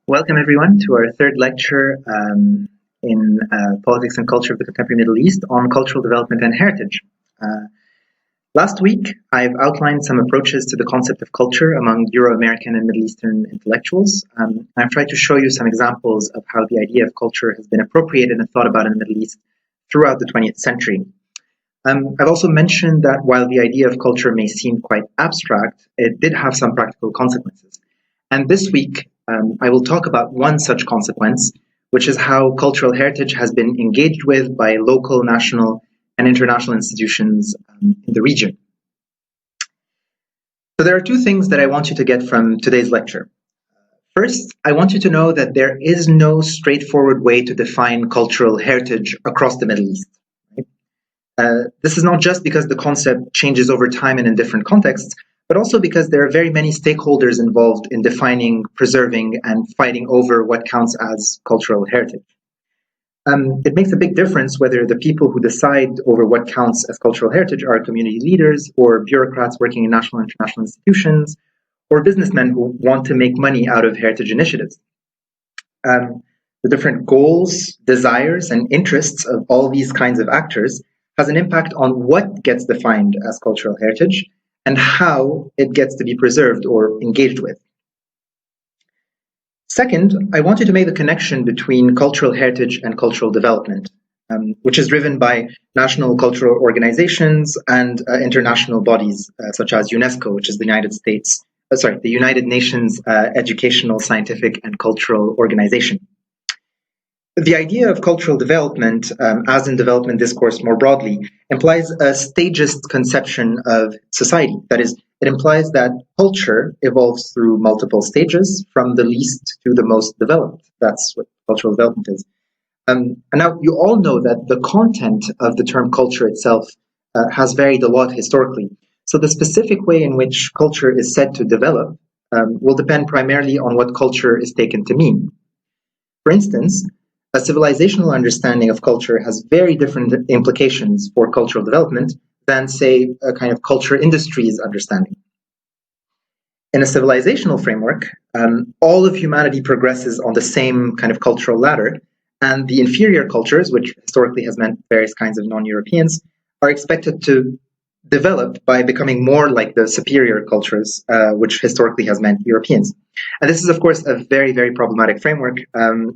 Welcome, everyone, to our third lecture in Politics and Culture of the Contemporary Middle East on cultural development and heritage. Last week, I've outlined some approaches to the concept of culture among Euro-American and Middle Eastern intellectuals. I've tried to show you some examples of how the idea of culture has been appropriated and thought about in the Middle East throughout the 20th century. I've also mentioned that while the idea of culture may seem quite abstract, it did have some practical consequences. And this week, I will talk about one such consequence, which is how cultural heritage has been engaged with by local, national, and international institutions in the region. So there are two things that I want you to get from today's lecture. First, I want you to know that there is no straightforward way to define cultural heritage across the Middle East. This is not just because the concept changes over time and in different contexts, but also because there are very many stakeholders involved in defining, preserving, and fighting over what counts as cultural heritage. It makes a big difference whether the people who decide over what counts as cultural heritage are community leaders or bureaucrats working in national and international institutions or businessmen who want to make money out of heritage initiatives. The different goals, desires, and interests of all these kinds of actors has an impact on what gets defined as cultural heritage and how it gets to be preserved or engaged with. Second, I want you to make the connection between cultural heritage and cultural development, which is driven by national cultural organizations and international bodies such as UNESCO, which is the United Nations Educational, Scientific, and Cultural Organization. The idea of cultural development, as in development discourse more broadly, implies a stagist conception of society. That is, it implies that culture evolves through multiple stages, from the least to the most developed. That's what cultural development is. And now, you all know that the content of the term culture itself has varied a lot historically. So the specific way in which culture is said to develop will depend primarily on what culture is taken to mean. For instance, a civilizational understanding of culture has very different implications for cultural development than, say, a kind of culture industries understanding. In a civilizational framework, all of humanity progresses on the same kind of cultural ladder, and the inferior cultures, which historically has meant various kinds of non-Europeans, are expected to develop by becoming more like the superior cultures, which historically has meant Europeans. And this is, of course, a very, very problematic framework,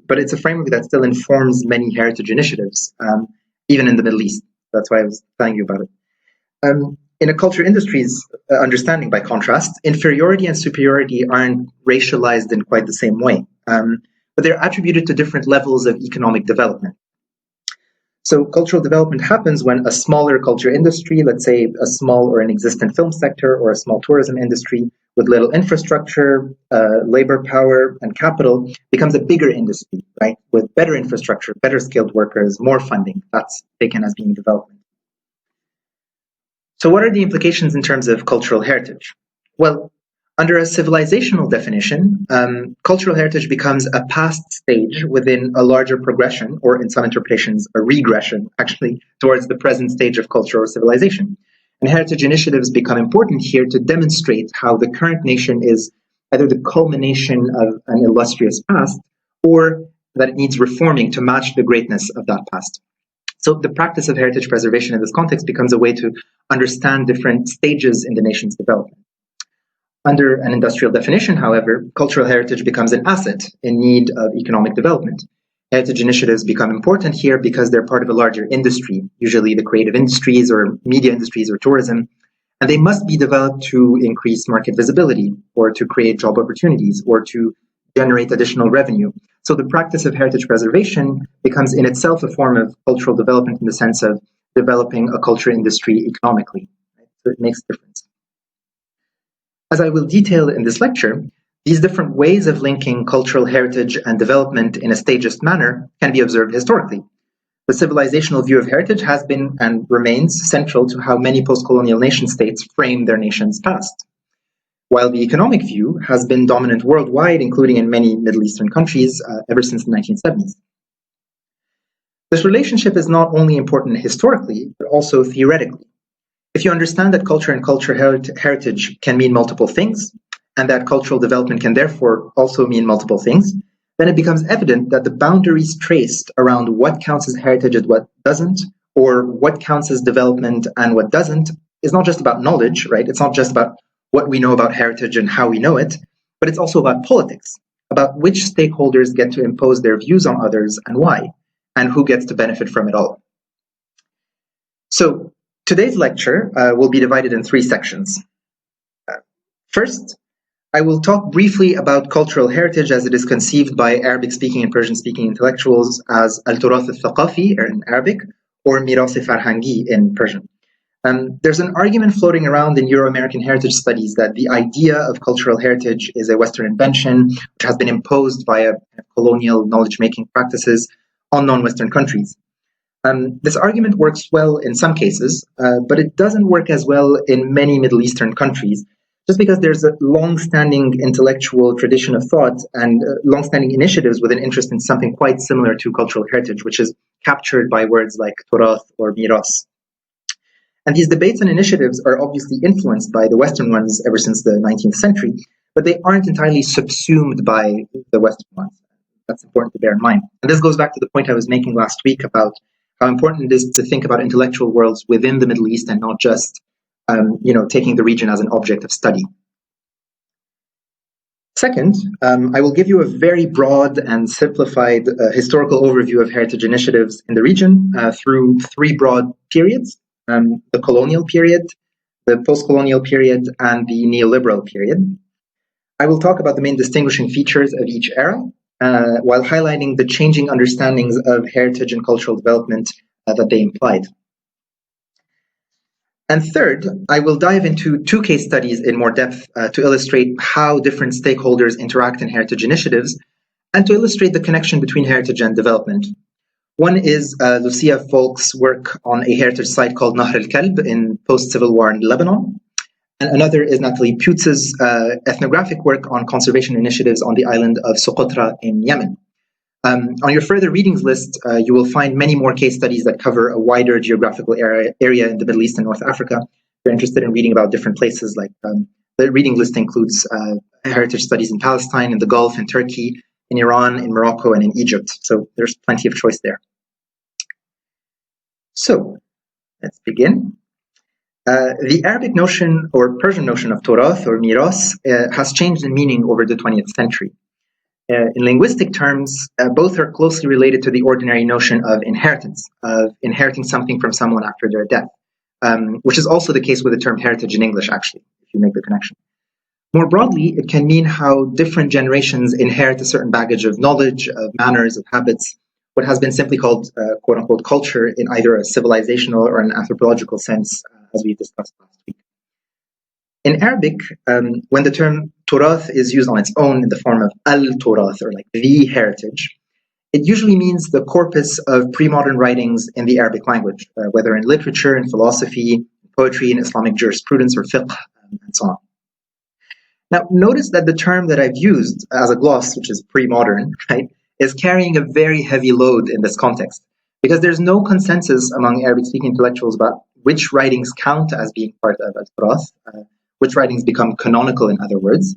but it's a framework that still informs many heritage initiatives, even in the Middle East. That's why I was telling you about it. In a culture industries understanding, by contrast, inferiority and superiority aren't racialized in quite the same way, but they're attributed to different levels of economic development. So cultural development happens when a smaller culture industry, let's say a small or inexistent film sector or a small tourism industry with little infrastructure, labor power, and capital, becomes a bigger industry, right? With better infrastructure, better skilled workers, more funding. That's taken as being development. So what are the implications in terms of cultural heritage? Well, under a civilizational definition, cultural heritage becomes a past stage within a larger progression, or in some interpretations, a regression, actually, towards the present stage of culture or civilization. And heritage initiatives become important here to demonstrate how the current nation is either the culmination of an illustrious past, or that it needs reforming to match the greatness of that past. So the practice of heritage preservation in this context becomes a way to understand different stages in the nation's development. Under an industrial definition, however, cultural heritage becomes an asset in need of economic development. Heritage initiatives become important here because they're part of a larger industry, usually the creative industries or media industries or tourism, and they must be developed to increase market visibility or to create job opportunities or to generate additional revenue. So the practice of heritage preservation becomes in itself a form of cultural development in the sense of developing a culture industry economically. Right? So it makes a difference. As I will detail in this lecture, these different ways of linking cultural heritage and development in a stagist manner can be observed historically. The civilizational view of heritage has been and remains central to how many post-colonial nation-states frame their nation's past, while the economic view has been dominant worldwide, including in many Middle Eastern countries, ever since the 1970s. This relationship is not only important historically, but also theoretically. If you understand that culture and culture heritage can mean multiple things, and that cultural development can therefore also mean multiple things, then it becomes evident that the boundaries traced around what counts as heritage and what doesn't, or what counts as development and what doesn't, is not just about knowledge, right? It's not just about what we know about heritage and how we know it, but it's also about politics, about which stakeholders get to impose their views on others and why, and who gets to benefit from it all. So today's lecture will be divided in 3 sections. First, I will talk briefly about cultural heritage as it is conceived by Arabic-speaking and Persian-speaking intellectuals as al-turath al-thaqafi in Arabic, or miras farhangi in Persian. There's an argument floating around in Euro-American heritage studies that the idea of cultural heritage is a Western invention which has been imposed via colonial knowledge-making practices on non-Western countries. This argument works well in some cases, but it doesn't work as well in many Middle Eastern countries, just because there's a long-standing intellectual tradition of thought and long-standing initiatives with an interest in something quite similar to cultural heritage, which is captured by words like turath or miras. And these debates and initiatives are obviously influenced by the Western ones ever since the 19th century, but they aren't entirely subsumed by the Western ones. That's important to bear in mind. And this goes back to the point I was making last week about how important it is to think about intellectual worlds within the Middle East and not just taking the region as an object of study. Second, I will give you a very broad and simplified historical overview of heritage initiatives in the region through 3 broad periods, the colonial period, the post-colonial period, and the neoliberal period. I will talk about the main distinguishing features of each era, while highlighting the changing understandings of heritage and cultural development that they implied. And third, I will dive into 2 case studies in more depth to illustrate how different stakeholders interact in heritage initiatives and to illustrate the connection between heritage and development. One is Lucia Folk's work on a heritage site called Nahr al-Kalb in post-civil war in Lebanon. And another is Natalie Putz's ethnographic work on conservation initiatives on the island of Socotra in Yemen. On your further readings list, you will find many more case studies that cover a wider geographical area in the Middle East and North Africa. If you're interested in reading about different places, like the reading list includes heritage studies in Palestine, in the Gulf, in Turkey, in Iran, in Morocco, and in Egypt. So there's plenty of choice there. So let's begin. The Arabic notion or Persian notion of turath or miras has changed in meaning over the 20th century. In linguistic terms, both are closely related to the ordinary notion of inheritance, of inheriting something from someone after their death, which is also the case with the term heritage in English, actually, if you make the connection. More broadly, it can mean how different generations inherit a certain baggage of knowledge, of manners, of habits, what has been simply called, quote-unquote, culture in either a civilizational or an anthropological sense, as we discussed last week. In Arabic, when the term turath is used on its own in the form of al-turath, or like the heritage, it usually means the corpus of pre-modern writings in the Arabic language, whether in literature, in philosophy, poetry, in Islamic jurisprudence, or fiqh, and so on. Now, notice that the term that I've used as a gloss, which is pre-modern, right, is carrying a very heavy load in this context, because there's no consensus among Arabic-speaking intellectuals about which writings count as being part of al-turath, which writings become canonical, in other words.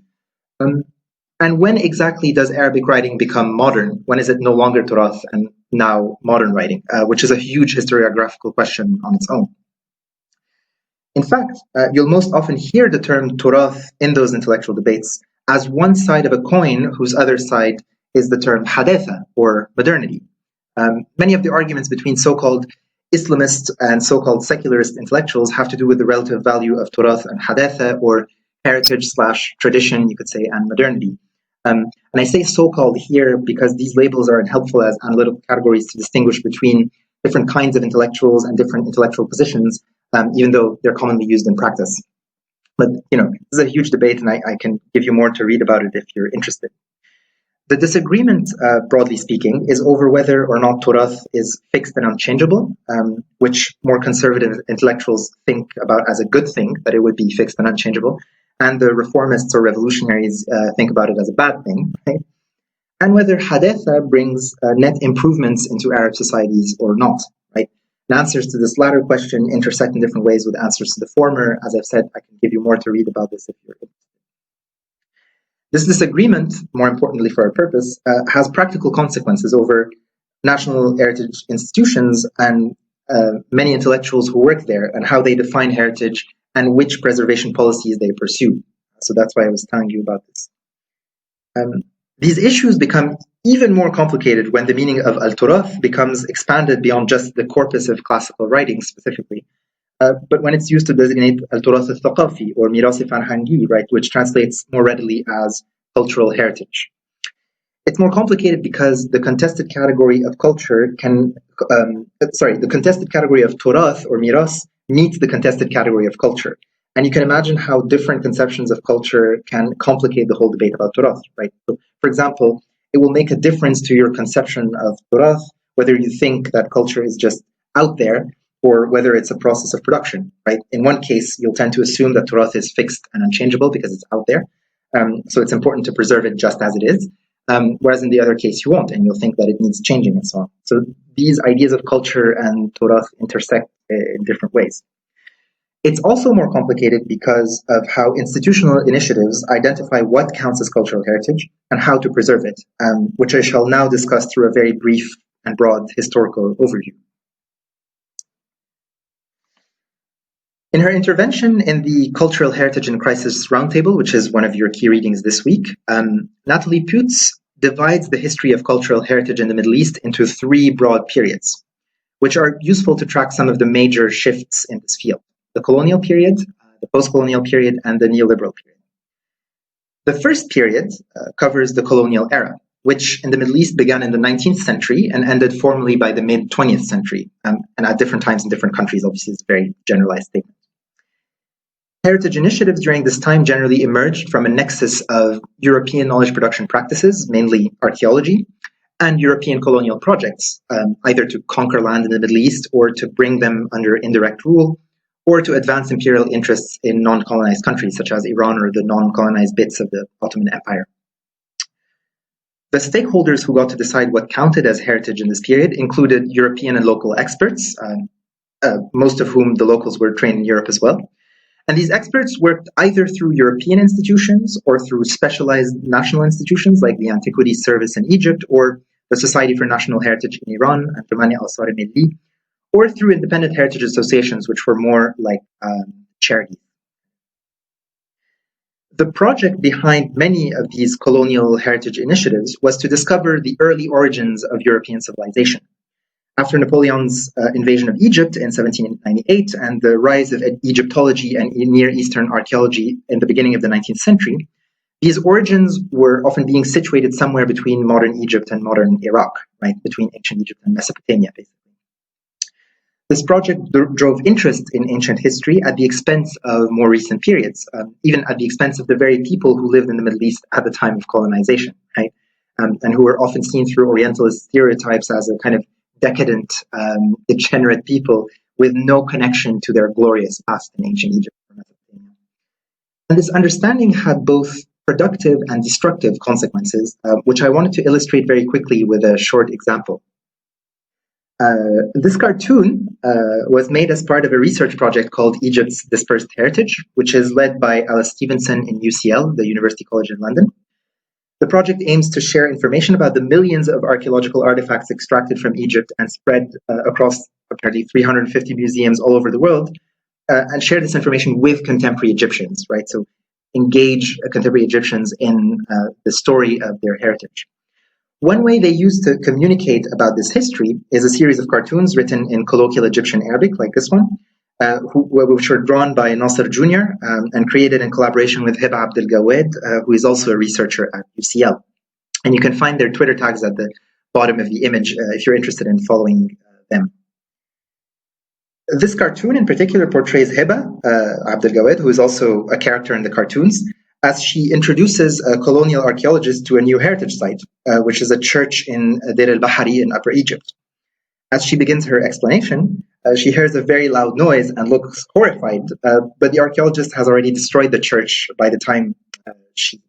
And when exactly does Arabic writing become modern? When is it no longer turath and now modern writing, which is a huge historiographical question on its own. In fact, you'll most often hear the term turath in those intellectual debates as one side of a coin whose other side is the term hadatha, or modernity. Many of the arguments between so-called Islamist and so-called secularist intellectuals have to do with the relative value of turath and hadatha, or heritage/tradition, you could say, and modernity. And I say so-called here because these labels are helpful as analytical categories to distinguish between different kinds of intellectuals and different intellectual positions, even though they're commonly used in practice. But, this is a huge debate, and I can give you more to read about it if you're interested. The disagreement, broadly speaking, is over whether or not turath is fixed and unchangeable, which more conservative intellectuals think about as a good thing, that it would be fixed and unchangeable, and the reformists or revolutionaries think about it as a bad thing, right? And whether hadatha brings net improvements into Arab societies or not, right? And answers to this latter question intersect in different ways with answers to the former. As I've said, I can give you more to read about this if you're interested. This disagreement, more importantly for our purpose, has practical consequences over national heritage institutions and many intellectuals who work there and how they define heritage and which preservation policies they pursue. So that's why I was telling you about this. These issues become even more complicated when the meaning of al-turath becomes expanded beyond just the corpus of classical writings specifically, but when it's used to designate al-turath al-thaqafi or miras farhangi, right, which translates more readily as cultural heritage. It's more complicated because the contested category of culture the contested category of turath or miras meets the contested category of culture. And you can imagine how different conceptions of culture can complicate the whole debate about turath, right? So, for example, it will make a difference to your conception of turath whether you think that culture is just out there or whether it's a process of production, right? In one case, you'll tend to assume that turath is fixed and unchangeable because it's out there. So it's important to preserve it just as it is. Whereas in the other case, you won't, and you'll think that it needs changing and so on. So these ideas of culture and turath intersect in different ways. It's also more complicated because of how institutional initiatives identify what counts as cultural heritage and how to preserve it, which I shall now discuss through a very brief and broad historical overview. In her intervention in the Cultural Heritage and Crisis Roundtable, which is one of your key readings this week, Nathalie Pütz divides the history of cultural heritage in the Middle East into three broad periods, which are useful to track some of the major shifts in this field: the colonial period, the post-colonial period, and the neoliberal period. The first period covers the colonial era, which in the Middle East began in the 19th century and ended formally by the mid-20th century, and at different times in different countries. Obviously, it's a very generalized statement. Heritage initiatives during this time generally emerged from a nexus of European knowledge production practices, mainly archaeology, and European colonial projects, either to conquer land in the Middle East or to bring them under indirect rule, or to advance imperial interests in non-colonized countries such as Iran or the non-colonized bits of the Ottoman Empire. The stakeholders who got to decide what counted as heritage in this period included European and local experts, most of whom the locals were trained in Europe as well. And these experts worked either through European institutions or through specialized national institutions like the Antiquities Service in Egypt or the Society for National Heritage in Iran, Anjumani Asar Milli, or through independent heritage associations, which were more like charities. The project behind many of these colonial heritage initiatives was to discover the early origins of European civilization. After Napoleon's invasion of Egypt in 1798 and the rise of Egyptology and Near Eastern archaeology in the beginning of the 19th century, these origins were often being situated somewhere between modern Egypt and modern Iraq, right, between ancient Egypt and Mesopotamia, basically. This project drove interest in ancient history at the expense of more recent periods, even at the expense of the very people who lived in the Middle East at the time of colonization, right, and who were often seen through Orientalist stereotypes as a kind of decadent, degenerate people with no connection to their glorious past in ancient Egypt or Mesopotamia. And this understanding had both productive and destructive consequences, which I wanted to illustrate very quickly with a short example. This cartoon was made as part of a research project called Egypt's Dispersed Heritage, which is led by Alice Stevenson in UCL, the University College in London. The project aims to share information about the millions of archaeological artifacts extracted from Egypt and spread across apparently 350 museums all over the world, and share this information with contemporary Egyptians, right? So engage contemporary Egyptians in the story of their heritage. One way they use to communicate about this history is a series of cartoons written in colloquial Egyptian Arabic, like this one, which were drawn by Nasser Jr. And created in collaboration with Hiba Abdelgawed, who is also a researcher at UCL. And you can find their Twitter tags at the bottom of the image if you're interested in following them. This cartoon in particular portrays Hiba Abdelgawed, who is also a character in the cartoons, as she introduces a colonial archaeologist to a new heritage site, which is a church in Deir el-Bahari in Upper Egypt. As she begins her explanation, she hears a very loud noise and looks horrified, but the archaeologist has already destroyed the church by the time she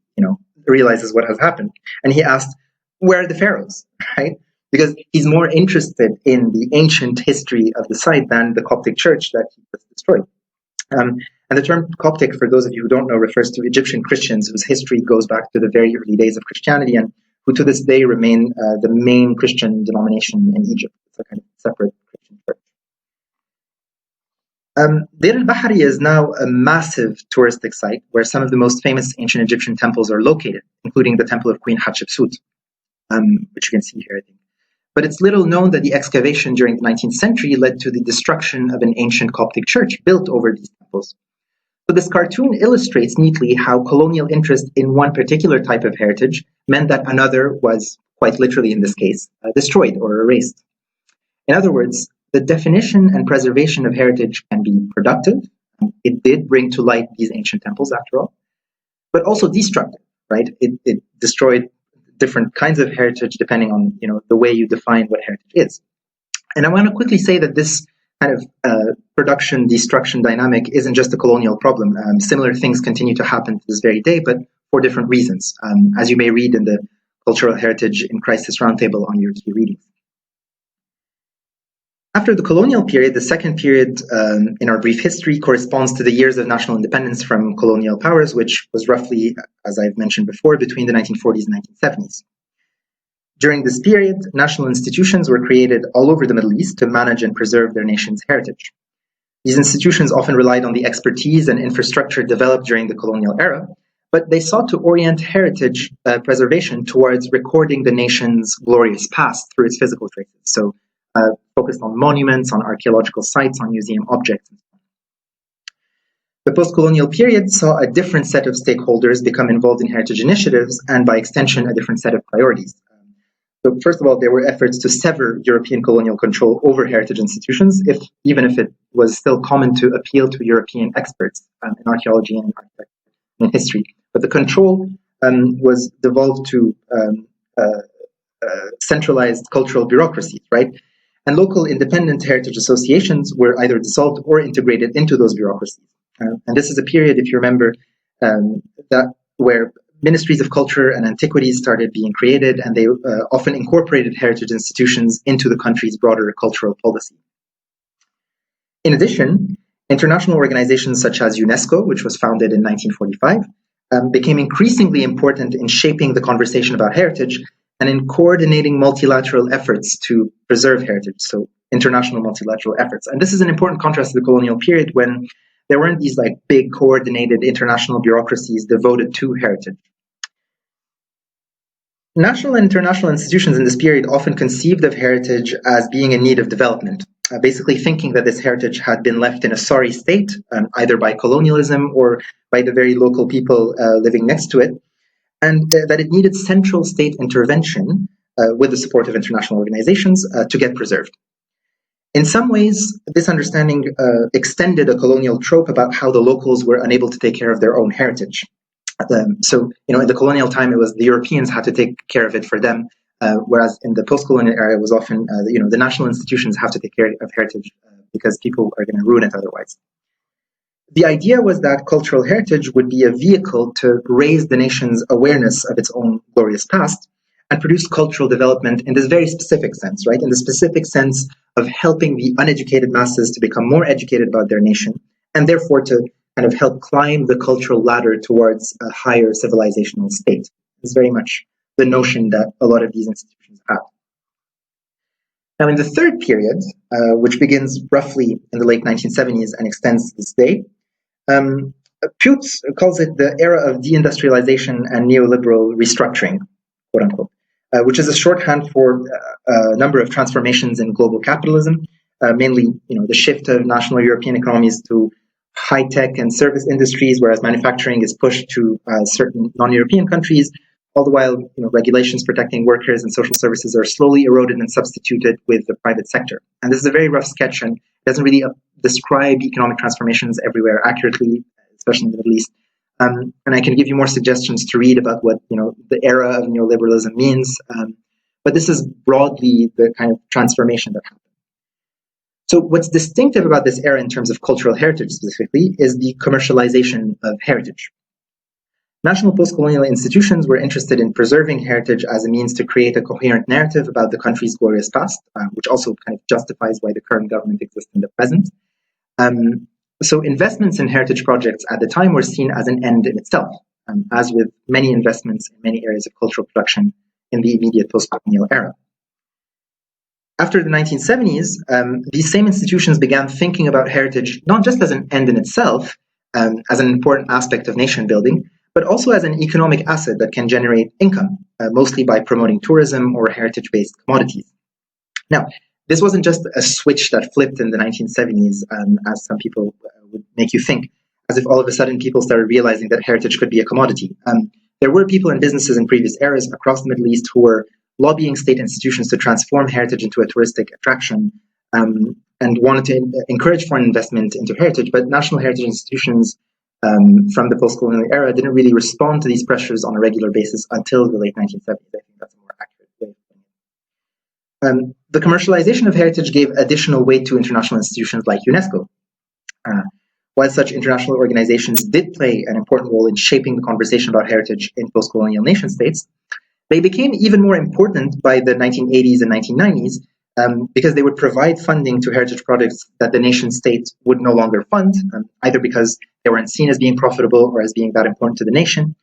realizes what has happened. And he asks, where are the pharaohs, right? Because he's more interested in the ancient history of the site than the Coptic church that he just destroyed. And the term Coptic, for those of you who don't know, refers to Egyptian Christians whose history goes back to the very early days of Christianity and who to this day remain the main Christian denomination in Egypt. It's a kind of separate Christian church. Deir al-Bahari is now a massive touristic site where some of the most famous ancient Egyptian temples are located, including the Temple of Queen Hatshepsut, which you can see here, I think. But it's little known that the excavation during the 19th century led to the destruction of an ancient Coptic church built over these temples. So this cartoon illustrates neatly how colonial interest in one particular type of heritage meant that another was, quite literally in this case, destroyed or erased. In other words, the definition and preservation of heritage can be productive. It did bring to light these ancient temples, after all, but also destructive, right? It destroyed different kinds of heritage depending on the way you define what heritage is. And I want to quickly say that this kind of production-destruction dynamic isn't just a colonial problem. Similar things continue to happen to this very day, but for different reasons, as you may read in the Cultural Heritage in Crisis Roundtable on your key readings. After the colonial period, the second period in our brief history corresponds to the years of national independence from colonial powers, which was roughly, as I've mentioned before, between the 1940s and 1970s. During this period, national institutions were created all over the Middle East to manage and preserve their nation's heritage. These institutions often relied on the expertise and infrastructure developed during the colonial era, but they sought to orient heritage preservation towards recording the nation's glorious past through its physical traces. So focused on monuments, on archaeological sites, on museum objects. The post-colonial period saw a different set of stakeholders become involved in heritage initiatives and, by extension, a different set of priorities. So first of all, there were efforts to sever European colonial control over heritage institutions, even if it was still common to appeal to European experts in archaeology and architecture and history. But the control was devolved to centralized cultural bureaucracies, right? And local independent heritage associations were either dissolved or integrated into those bureaucracies. And this is a period, if you remember, that where ministries of culture and antiquities started being created, and they often incorporated heritage institutions into the country's broader cultural policy. In addition, international organizations such as UNESCO, which was founded in 1945, became increasingly important in shaping the conversation about heritage and in coordinating multilateral efforts to preserve heritage, so international multilateral efforts. And this is an important contrast to the colonial period when there weren't these big coordinated international bureaucracies devoted to heritage. National and international institutions in this period often conceived of heritage as being in need of development, basically thinking that this heritage had been left in a sorry state, either by colonialism or by the very local people living next to it, and that it needed central state intervention with the support of international organizations to get preserved. In some ways, this understanding extended a colonial trope about how the locals were unable to take care of their own heritage. So, in the colonial time, it was the Europeans had to take care of it for them, whereas in the post-colonial era, it was often, the national institutions have to take care of heritage because people are going to ruin it otherwise. The idea was that cultural heritage would be a vehicle to raise the nation's awareness of its own glorious past and produce cultural development in this very specific sense, right? In the specific sense of helping the uneducated masses to become more educated about their nation and therefore to kind of help climb the cultural ladder towards a higher civilizational state. It's very much the notion that a lot of these institutions have. Now, in the third period, which begins roughly in the late 1970s and extends to this day, Putes calls it the era of deindustrialization and neoliberal restructuring, quote unquote, which is a shorthand for a number of transformations in global capitalism, mainly the shift of national European economies to high-tech and service industries, whereas manufacturing is pushed to certain non-European countries, all the while regulations protecting workers and social services are slowly eroded and substituted with the private sector. And this is a very rough sketch and doesn't really describe economic transformations everywhere accurately, especially in the Middle East. And I can give you more suggestions to read about what the era of neoliberalism means. But this is broadly the kind of transformation that happened. So what's distinctive about this era in terms of cultural heritage specifically is the commercialization of heritage. National post-colonial institutions were interested in preserving heritage as a means to create a coherent narrative about the country's glorious past, which also kind of justifies why the current government exists in the present. So investments in heritage projects at the time were seen as an end in itself, as with many investments in many areas of cultural production in the immediate post-colonial era. After the 1970s, these same institutions began thinking about heritage not just as an end in itself, as an important aspect of nation building, but also as an economic asset that can generate income, mostly by promoting tourism or heritage-based commodities. Now, this wasn't just a switch that flipped in the 1970s, as some people would make you think, as if all of a sudden people started realizing that heritage could be a commodity. There were people and businesses in previous eras across the Middle East who were lobbying state institutions to transform heritage into a touristic attraction, and wanted to encourage foreign investment into heritage, but national heritage institutions from the post-colonial era didn't really respond to these pressures on a regular basis until the late 1970s. I think that's a more accurate way of putting it. The commercialization of heritage gave additional weight to international institutions like UNESCO. While such international organizations did play an important role in shaping the conversation about heritage in post-colonial nation states, they became even more important by the 1980s and 1990s because they would provide funding to heritage projects that the nation state would no longer fund, either because they weren't seen as being profitable or as being that important to the nation,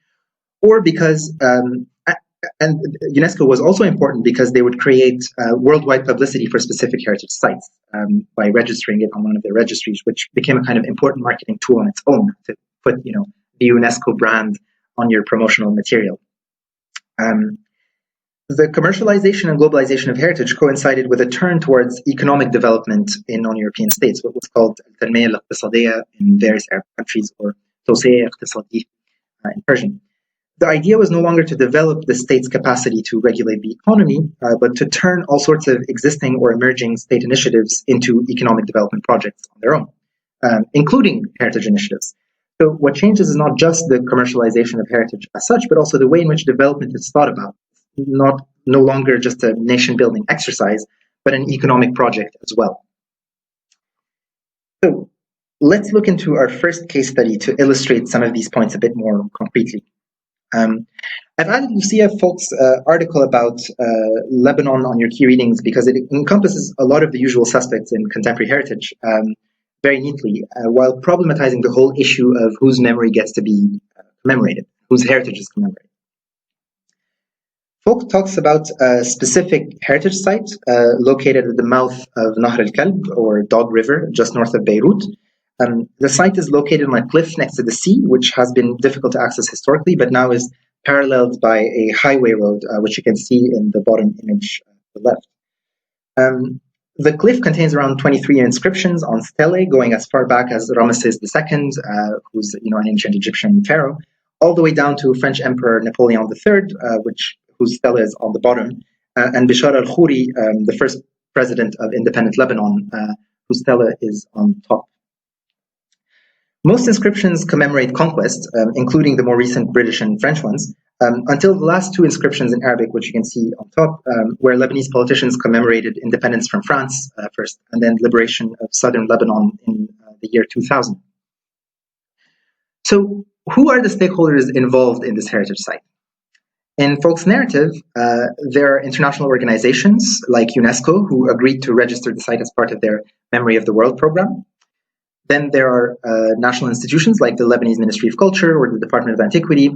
or because, and UNESCO was also important because they would create worldwide publicity for specific heritage sites by registering it on one of their registries, which became a kind of important marketing tool on its own to put, the UNESCO brand on your promotional material. The commercialization and globalization of heritage coincided with a turn towards economic development in non-European states, what was called التنمية الاقتصادية in various Arab countries, or توسيع اقتصادي in Persian. The idea was no longer to develop the state's capacity to regulate the economy, but to turn all sorts of existing or emerging state initiatives into economic development projects on their own, including heritage initiatives. So what changes is not just the commercialization of heritage as such, but also the way in which development is thought about. No longer just a nation-building exercise, but an economic project as well. So let's look into our first case study to illustrate some of these points a bit more concretely. I've added Lucia Folk's article about Lebanon on your key readings because it encompasses a lot of the usual suspects in contemporary heritage very neatly, while problematizing the whole issue of whose memory gets to be commemorated, whose heritage is commemorated. Folk talks about a specific heritage site located at the mouth of Nahr al-Kalb, or Dog River, just north of Beirut. The site is located on a cliff next to the sea, which has been difficult to access historically, but now is paralleled by a highway road, which you can see in the bottom image to the left. The cliff contains around 23 inscriptions on stelae going as far back as Ramesses II, who's an ancient Egyptian pharaoh, all the way down to French Emperor Napoleon III, whose stela is on the bottom, and Bishar al-Khoury, the first president of independent Lebanon, whose stela is on top. Most inscriptions commemorate conquest, including the more recent British and French ones, until the last two inscriptions in Arabic, which you can see on top, where Lebanese politicians commemorated independence from France first, and then liberation of southern Lebanon in the year 2000. So, who are the stakeholders involved in this heritage site? In Folk's narrative, there are international organizations like UNESCO who agreed to register the site as part of their Memory of the World program. Then there are national institutions like the Lebanese Ministry of Culture or the Department of Antiquity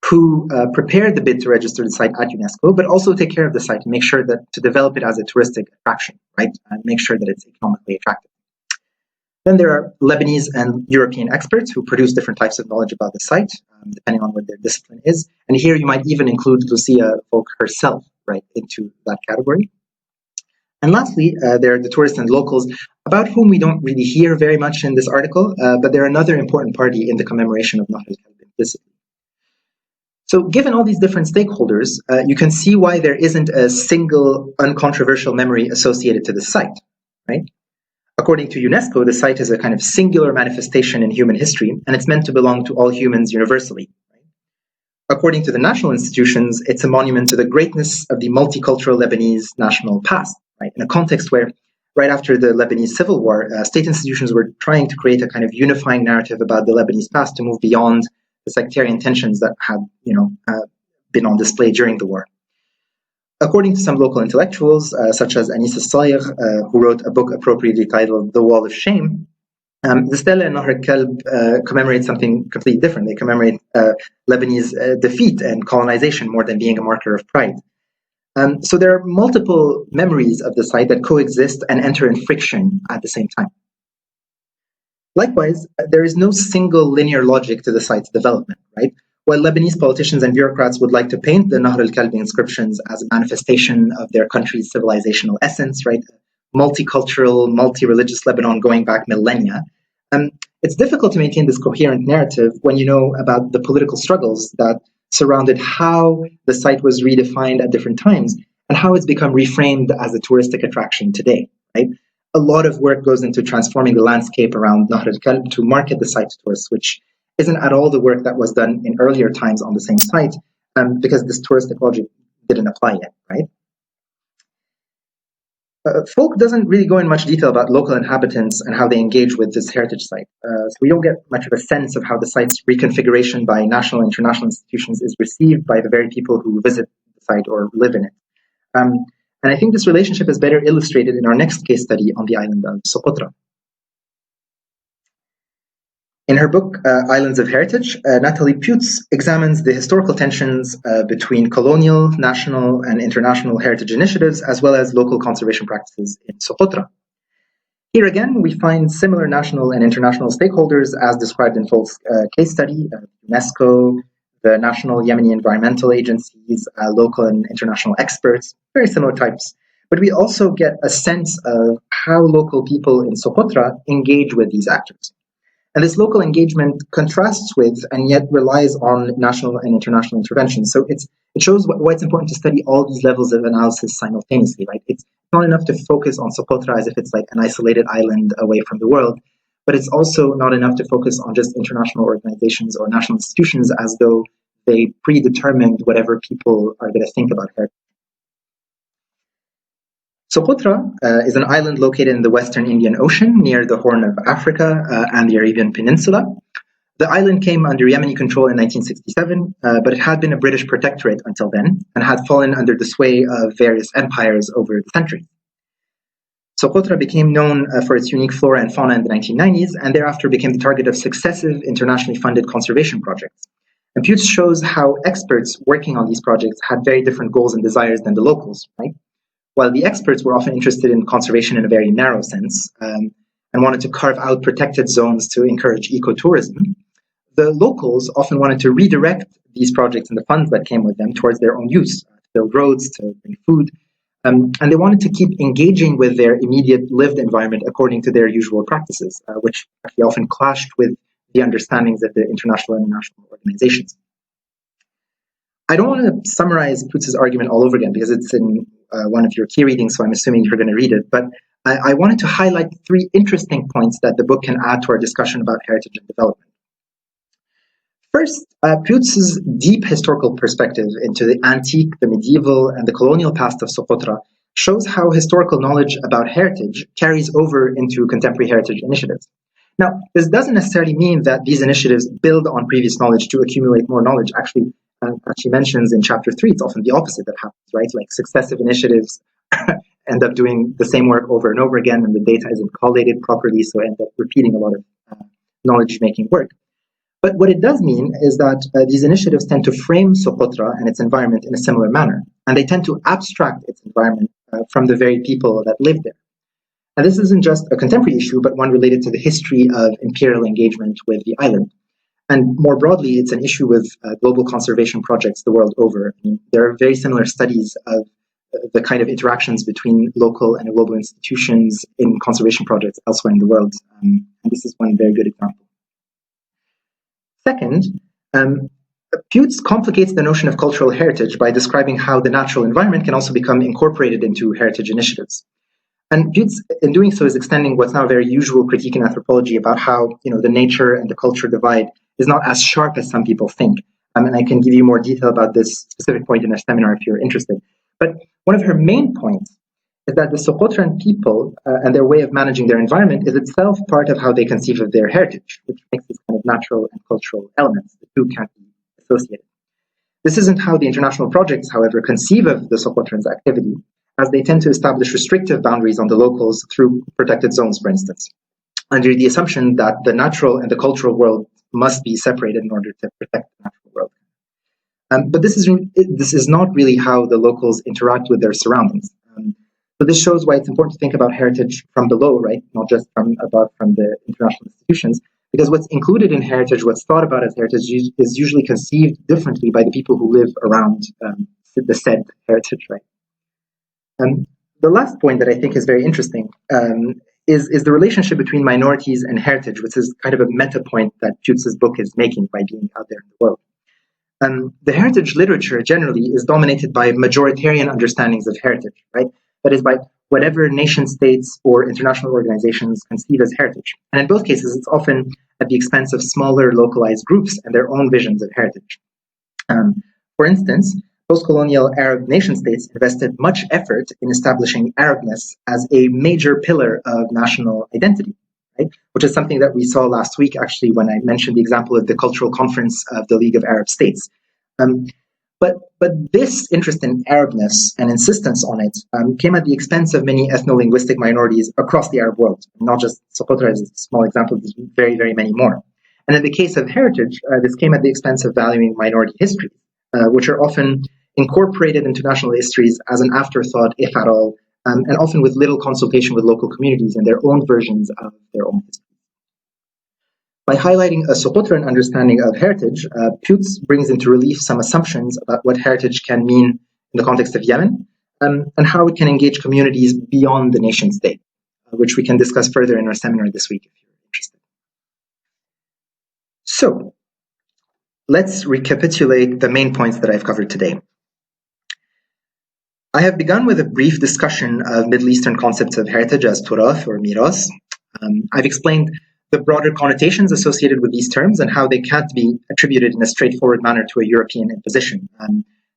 who prepared the bid to register the site at UNESCO, but also take care of the site and make sure that to develop it as a touristic attraction, right? And make sure that it's economically attractive. Then there are Lebanese and European experts who produce different types of knowledge about the site, depending on what their discipline is. And here you might even include Lucia Folk herself, right, into that category. And lastly, there are the tourists and locals, about whom we don't really hear very much in this article, but they're another important party in the commemoration of Nahr al-Kalb implicitly. So given all these different stakeholders, you can see why there isn't a single uncontroversial memory associated to the site, right? According to UNESCO, the site is a kind of singular manifestation in human history, and it's meant to belong to all humans universally. Right? According to the national institutions, it's a monument to the greatness of the multicultural Lebanese national past, right? In a context where, right after the Lebanese civil war, state institutions were trying to create a kind of unifying narrative about the Lebanese past to move beyond the sectarian tensions that had, been on display during the war. According to some local intellectuals, such as Anis al-Sayegh, who wrote a book appropriately titled The Wall of Shame, The Stele and Nahr al-Kalb commemorate something completely different. They commemorate Lebanese defeat and colonization more than being a marker of pride. So there are multiple memories of the site that coexist and enter in friction at the same time. Likewise, there is no single linear logic to the site's development, right? While Lebanese politicians and bureaucrats would like to paint the Nahr al-Kalbi inscriptions as a manifestation of their country's civilizational essence, right? Multicultural, multi-religious Lebanon going back millennia, it's difficult to maintain this coherent narrative when you know about the political struggles that surrounded how the site was redefined at different times and how it's become reframed as a touristic attraction today, right? A lot of work goes into transforming the landscape around Nahr al-Kalb to market the site to tourists, which isn't at all the work that was done in earlier times on the same site, because this touristic logic didn't apply yet, right? Folk doesn't really go in much detail about local inhabitants and how they engage with this heritage site. So we don't get much of a sense of how the site's reconfiguration by national and international institutions is received by the very people who visit the site or live in it. And I think this relationship is better illustrated in our next case study on the island of Socotra. In her book, Islands of Heritage, Nathalie Putz examines the historical tensions between colonial, national, and international heritage initiatives, as well as local conservation practices in Socotra. Here again, we find similar national and international stakeholders as described in Folk's case study, UNESCO, the national Yemeni environmental agencies, local and international experts, very similar types. But we also get a sense of how local people in Socotra engage with these actors. And this local engagement contrasts with and yet relies on national and international intervention. So it shows why it's important to study all these levels of analysis simultaneously, right? It's not enough to focus on Socotra as if it's like an isolated island away from the world, but it's also not enough to focus on just international organizations or national institutions as though they predetermined whatever people are going to think about heritage. Socotra is an island located in the Western Indian Ocean near the Horn of Africa and the Arabian Peninsula. The island came under Yemeni control in 1967, but it had been a British protectorate until then and had fallen under the sway of various empires over the centuries. Socotra became known for its unique flora and fauna in the 1990s and thereafter became the target of successive internationally funded conservation projects. And Putz shows how experts working on these projects had very different goals and desires than the locals, right? While the experts were often interested in conservation in a very narrow sense and wanted to carve out protected zones to encourage ecotourism, the locals often wanted to redirect these projects and the funds that came with them towards their own use, to build roads, to bring food, and they wanted to keep engaging with their immediate lived environment according to their usual practices, which actually often clashed with the understandings of the international and national organizations. I don't want to summarize Putz's argument all over again because it's in one of your key readings, so I'm assuming you're going to read it. But I wanted to highlight 3 interesting points that the book can add to our discussion about heritage and development. First, Putz's deep historical perspective into the antique, the medieval, and the colonial past of Socotra shows how historical knowledge about heritage carries over into contemporary heritage initiatives. Now, this doesn't necessarily mean that these initiatives build on previous knowledge to accumulate more knowledge. Actually, as she mentions in chapter 3, it's often the opposite that happens, right? Like successive initiatives end up doing the same work over and over again, and the data isn't collated properly, so end up repeating a lot of knowledge-making work. But what it does mean is that these initiatives tend to frame Socotra and its environment in a similar manner, and they tend to abstract its environment from the very people that live there. And this isn't just a contemporary issue, but one related to the history of imperial engagement with the island. And more broadly, it's an issue with global conservation projects the world over. I mean, there are very similar studies of the kind of interactions between local and global institutions in conservation projects elsewhere in the world. And this is one very good example. Second, Putz complicates the notion of cultural heritage by describing how the natural environment can also become incorporated into heritage initiatives. And Putz, in doing so, is extending what's now a very usual critique in anthropology about how the nature and the culture divide is not as sharp as some people think. And I can give you more detail about this specific point in a seminar if you're interested. But one of her main points is that the Socotran people and their way of managing their environment is itself part of how they conceive of their heritage, which makes these kind of natural and cultural elements. The two can't be associated. This isn't how the international projects, however, conceive of the Socotran's activity, as they tend to establish restrictive boundaries on the locals through protected zones, for instance. under the assumption that the natural and the cultural world must be separated in order to protect the natural world. But this is not really how the locals interact with their surroundings. So this shows why it's important to think about heritage from below, right? Not just from above, from the international institutions, because what's included in heritage, what's thought about as heritage, is usually conceived differently by the people who live around the said heritage, right? The last point that I think is very interesting is the relationship between minorities and heritage, which is kind of a meta point that Putes's book is making by being out there in the world. The heritage literature generally is dominated by majoritarian understandings of heritage, right? That is, by whatever nation states or international organizations conceive as heritage. And in both cases, it's often at the expense of smaller localized groups and their own visions of heritage. For instance, post-colonial Arab nation states invested much effort in establishing Arabness as a major pillar of national identity, right? Which is something that we saw last week, actually, when I mentioned the example of the Cultural Conference of the League of Arab States. But this interest in Arabness and insistence on it came at the expense of many ethno-linguistic minorities across the Arab world. Not just Socotra is a small example, there's very, very many more. And in the case of heritage, this came at the expense of valuing minority histories, which are often incorporated into national histories as an afterthought, if at all, and often with little consultation with local communities and their own versions of their own history. By highlighting a Socotran understanding of heritage, Putes brings into relief some assumptions about what heritage can mean in the context of Yemen, and how it can engage communities beyond the nation state, which we can discuss further in our seminar this week if you're interested. So, let's recapitulate the main points that I've covered today. I have begun with a brief discussion of Middle Eastern concepts of heritage as turath or miras. I've explained the broader connotations associated with these terms and how they can't be attributed in a straightforward manner to a European imposition.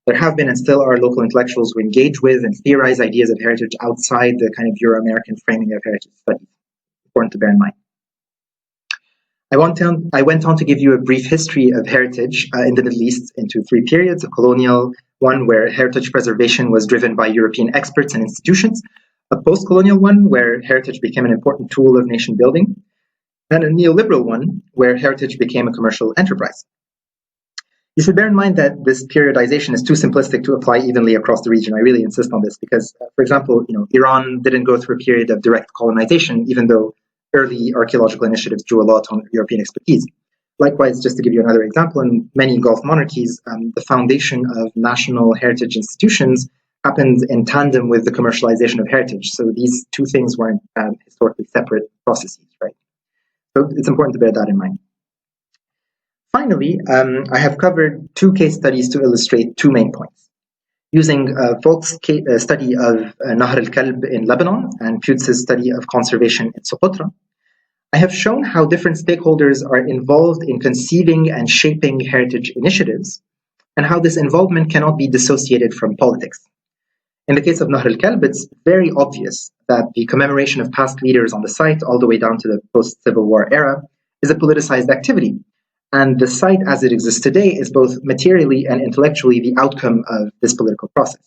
There have been and still are local intellectuals who engage with and theorize ideas of heritage outside the kind of Euro-American framing of heritage studies. Important to bear in mind. I went on to give you a brief history of heritage in the Middle East into three periods: a colonial one where heritage preservation was driven by European experts and institutions, a post-colonial one where heritage became an important tool of nation building, and a neoliberal one where heritage became a commercial enterprise. You should bear in mind that this periodization is too simplistic to apply evenly across the region. I really insist on this because, for example, Iran didn't go through a period of direct colonization, even though early archaeological initiatives drew a lot on European expertise. Likewise, just to give you another example, in many Gulf monarchies, the foundation of national heritage institutions happened in tandem with the commercialization of heritage. So these two things weren't historically separate processes, right? So it's important to bear that in mind. Finally, I have covered two case studies to illustrate two main points. Using Volk's study of Nahr al-Kalb in Lebanon and Putes's study of conservation in Socotra, I have shown how different stakeholders are involved in conceiving and shaping heritage initiatives, and how this involvement cannot be dissociated from politics. In the case of Nahr al-Kalb, it's very obvious that the commemoration of past leaders on the site, all the way down to the post-Civil War era, is a politicized activity. And the site as it exists today is both materially and intellectually the outcome of this political process.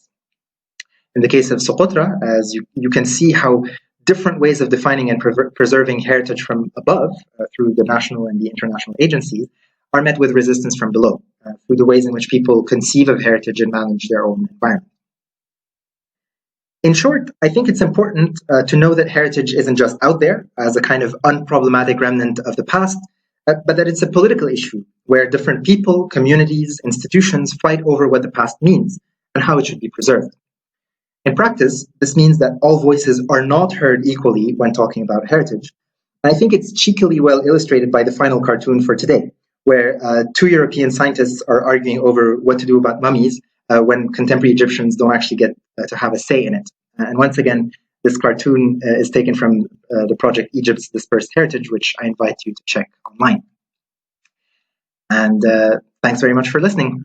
In the case of Socotra, as you can see how different ways of defining and preserving heritage from above, through the national and the international agencies, are met with resistance from below, through the ways in which people conceive of heritage and manage their own environment. In short, I think it's important to know that heritage isn't just out there as a kind of unproblematic remnant of the past, but that it's a political issue where different people, communities, institutions fight over what the past means and how it should be preserved. In practice, this means that all voices are not heard equally when talking about heritage. And I think it's cheekily well illustrated by the final cartoon for today, where two European scientists are arguing over what to do about mummies when contemporary Egyptians don't actually get to have a say in it. And once again, this cartoon is taken from the project Egypt's Dispersed Heritage, which I invite you to check online. And thanks very much for listening.